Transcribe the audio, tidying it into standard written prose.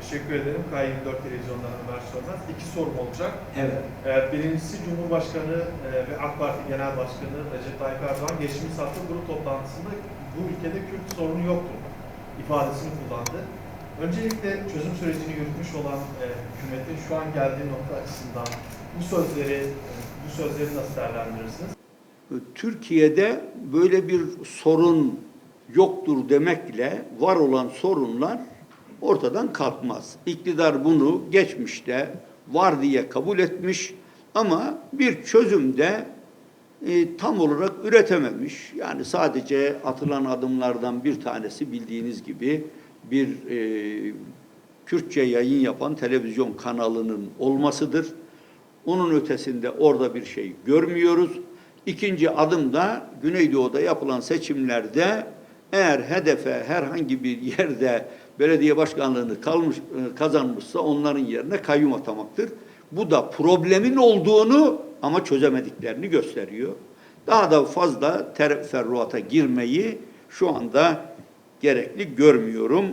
Teşekkür ederim. K24 Televizyon'dan Ömer Sönmez. İki sorum olacak. Evet. Birincisi Cumhurbaşkanı ve AK Parti Genel Başkanı Recep Tayyip Erdoğan geçtiğimiz hafta grup toplantısında bu ülkede Kürt sorunu yoktur ifadesini kullandı. Öncelikle çözüm sürecini yürütmüş olan hükümetin şu an geldiği nokta açısından bu sözleri nasıl değerlendirirsiniz? Türkiye'de böyle bir sorun yoktur demekle var olan sorunlar ortadan kalkmaz. İktidar bunu geçmişte var diye kabul etmiş ama bir çözümde tam olarak üretememiş. Yani sadece atılan adımlardan bir tanesi bildiğiniz gibi bir Kürtçe yayın yapan televizyon kanalının olmasıdır. Onun ötesinde orada bir şey görmüyoruz. İkinci adım da Güneydoğu'da yapılan seçimlerde eğer hedefe herhangi bir yerde belediye başkanlığını kazanmışsa onların yerine kayyum atamaktır. Bu da problemin olduğunu ama çözemediklerini gösteriyor. Daha da fazla teferruata girmeyi şu anda gerekli görmüyorum.